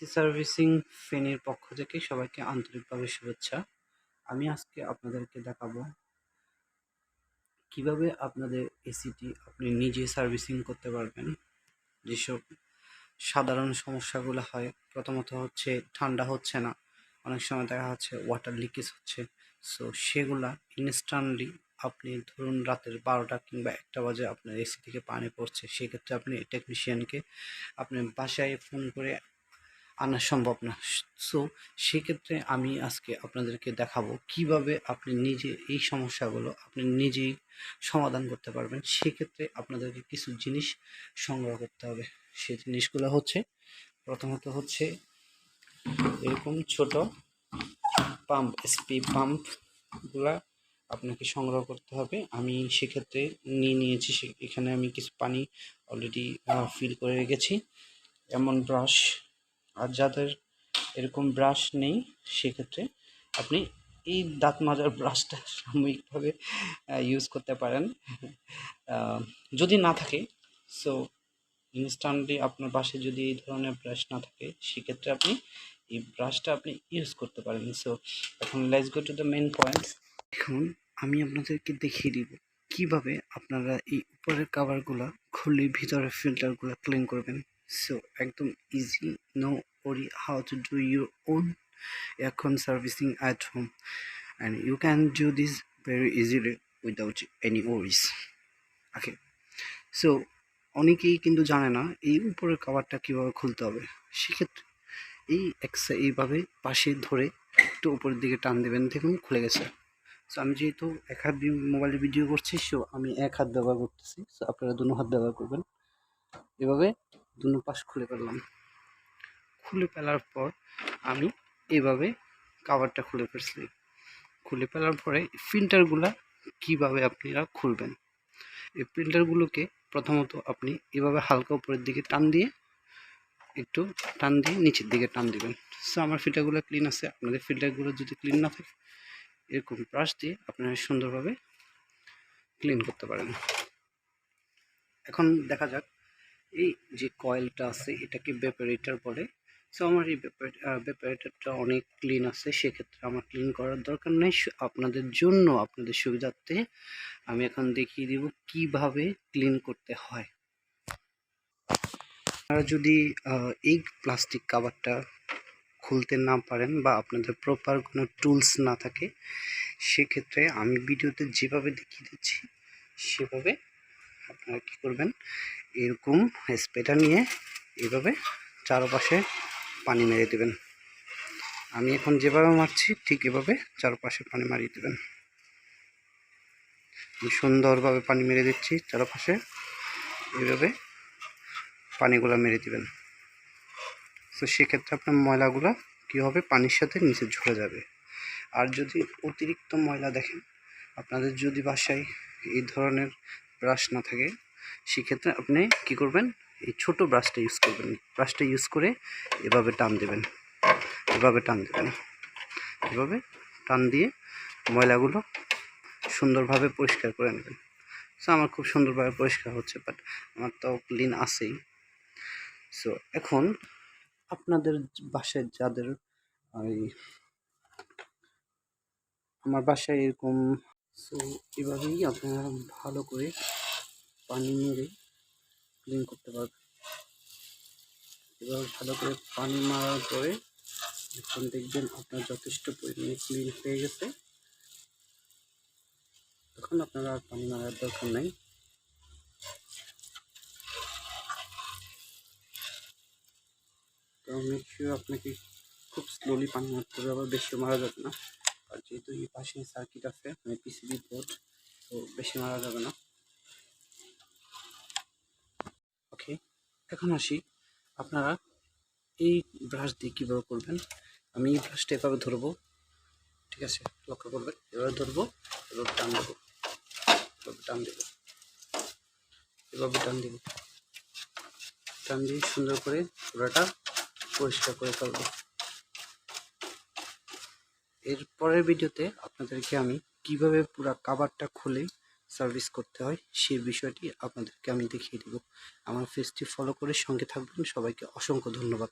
AC servicing ফেনীর পক্ষ থেকে সবাইকে আন্তরিকভাবে শুভেচ্ছা। আমি আজকে আপনাদেরকে দেখাবো কিভাবে আপনাদের এসিটি আপনি নিজে সার্ভিসিং করতে পারবেন। যেসব সাধারণ সমস্যাগুলো হয়, প্রথমত হচ্ছে ঠান্ডা হচ্ছে না, অনেক সময় দেখা যাচ্ছে ওয়াটার লিকেজ হচ্ছে। সো সেগুলা ইনস্ট্যান্টলি আপনি ধরুন রাতের 12টা কিংবা 1টা বাজে আপনার এসি থেকে পানি পড়ছে, সেক্ষেত্রে আপনি টেকনিশিয়ানকে আপনি বাসায় ফোন করে আনা সম্ভব না। সো সেক্ষেত্রে আমি আজকে আপনাদেরকে দেখাবো কিভাবে আপনি নিজে এই সমস্যাগুলো আপনি নিজেই সমাধান করতে পারবেন। সেক্ষেত্রে আপনাদেরকে কিছু জিনিস সংগ্রহ করতে হবে। সেই জিনিসগুলো হচ্ছে, প্রথমত হচ্ছে এরকম ছোট পাম্প, এসপি পাম্পগুলা আপনাকে সংগ্রহ করতে হবে। আমি সেক্ষেত্রে নিয়েছি, এখানে আমি কিছু পানি অলরেডি ফিল করে রেখেছি। এমন ব্রাশ, আর যাদের এরকম ব্রাশ নেই সেক্ষেত্রে আপনি এই দাঁত মাজার ব্রাশটা সাময়িকভাবে ইউজ করতে পারেন। যদি না থাকে, সো ইনস্ট্যান্টলি আপনার বাসায় যদি এই ধরনের ব্রাশ না থাকে, সেক্ষেত্রে আপনি এই ব্রাশটা আপনি ইউজ করতে পারেন। সো এখন let's go to the main point. এখন আমি আপনাদেরকে দেখিয়ে দিব কিভাবে আপনারা এই উপরের কাভারগুলো খুলে ভিতরের ফিল্টারগুলো ক্লিন করবেন। So একদম easy, no worry how to do your own aircon servicing at home, and you can do this very easily without any worries. Okay, so অনেকেই কিন্তু জানে না এই উপরের কভারটা কিভাবে খুলতে হবে। সেক্ষেত্রে এইভাবে পাশে ধরে একটু উপরের দিকে টান দেবেন, দেখুন খুলে গেছে। সো আমি যেহেতু এক হাত দিয়ে মোবাইলে ভিডিও করছি, সো আমি এক হাত ব্যবহার করতেছি। সো আপনারা দুনো হাত ব্যবহার করবেন। এভাবে দুনো পাশ খুলে ফেললাম। খুলে ফেলার পর আমি এভাবে কাভারটা খুলে ফেলছি। খুলে ফেলার পরে ফিল্টারগুলা কিভাবে আপনারা খুলবেন। এই ফিল্টারগুলোকে প্রথমত আপনি এভাবে হালকা উপরের দিকে একটু টান দিয়ে নিচের দিকে টান দিবেন। সো আমার ফিল্টারগুলো ক্লিন আছে। আপনাদের ফিল্টারগুলো যদি ক্লিন না থাকে, এরকম ব্রাশ দিয়ে আপনারা সুন্দরভাবে ক্লিন করতে পারেন। এখন দেখা যাক এই যে কয়েলটা আছে এটাকে ভেপারেটর বলে। সো আমার এই ভেপারেটরটা অনেক ক্লিন আছে, সেক্ষেত্রে আমার ক্লিন করার দরকার নেই। আপনাদের জন্য, আপনাদের সুবিধার্থে আমি এখন দেখিয়ে দিব কিভাবে ক্লিন করতে হয়। আপনারা যদি এই প্লাস্টিক কাভারটা খুলতে না পারেন বা আপনাদের প্রপার কোনো টুলস না থাকে, সেক্ষেত্রে আমি ভিডিওতে যেভাবে দেখিয়ে দিচ্ছি সেভাবে আপনারা কী করবেন, এরকম স্প্রেটা নিয়ে এভাবে চারপাশে পানি মেরে দেবেন। আমি এখন যেভাবে মারছি ঠিক এভাবে চারপাশে পানি মারিয়ে দেবেন। আমি সুন্দরভাবে পানি মেরে দিচ্ছি চারপাশে, এভাবে পানিগুলো মেরে দেবেন। তো সেক্ষেত্রে আপনার ময়লাগুলো কী হবে, পানির সাথে নিচে ঝরে যাবে। আর যদি অতিরিক্ত ময়লা দেখেন, আপনাদের যদি বাসায় এই ধরনের ব্রাশ না থাকে, সেক্ষেত্রে আপনি কী করবেন, এই ছোট ব্রাশটা ইউজ করবেন। ব্রাশটা ইউজ করে এভাবে টান দেবেন, এভাবে টান দেবেন, এভাবে টান দিয়ে ময়লাগুলো সুন্দরভাবে পরিষ্কার করে নেবেন। সো আমার খুব সুন্দরভাবে পরিষ্কার হচ্ছে, বাট আমার তো ক্লিন আছেই। সো এখন আপনাদের বাসায় যাদের আমার বাসায় এরকম, সো এভাবেই আপনারা ভালো করে পানি মেরে ক্লিন করতে পারবেন। এভাবে ভালো করে পানি মারার পরে এখন দেখবেন আপনার যথেষ্ট পরিমাণে ক্লিন হয়ে গেছে। তখন আপনারা আর পানি মারার দরকার নেই। তো মেক শিওর আপনাকে খুব স্লোলি পানি মারতে হবে, আবার বেশি মারা যাবে না। আর যেহেতু এই পাশে সার্কিট আছে, মানে পিসিবি বোর্ড, তো বেশি মারা যাবে না। ওকে, এখন আসি আপনারা এই ব্রাশ দিয়ে কীভাবে করবেন। আমি এই ব্রাশটা এভাবে ধরবো, ঠিক আছে, লক্ষ্য করবেন, এভাবে ধরবো, এভাবে টান দেবো, এভাবে টান দেবো, এভাবে টান দেবো, টান দিয়ে সুন্দর করে পুরোটা পরিষ্কার করে ফেলবো। এর পরের ভিডিওতে আপনাদেরকে আমি কিভাবে পুরো কাভারটা খুলে সার্ভিস করতে হয় সেই বিষয়টি আপনাদেরকে আমি দেখিয়ে দেব। আমার পেজটি ফলো করে সঙ্গে থাকবেন। সবাইকে অসংখ্য ধন্যবাদ।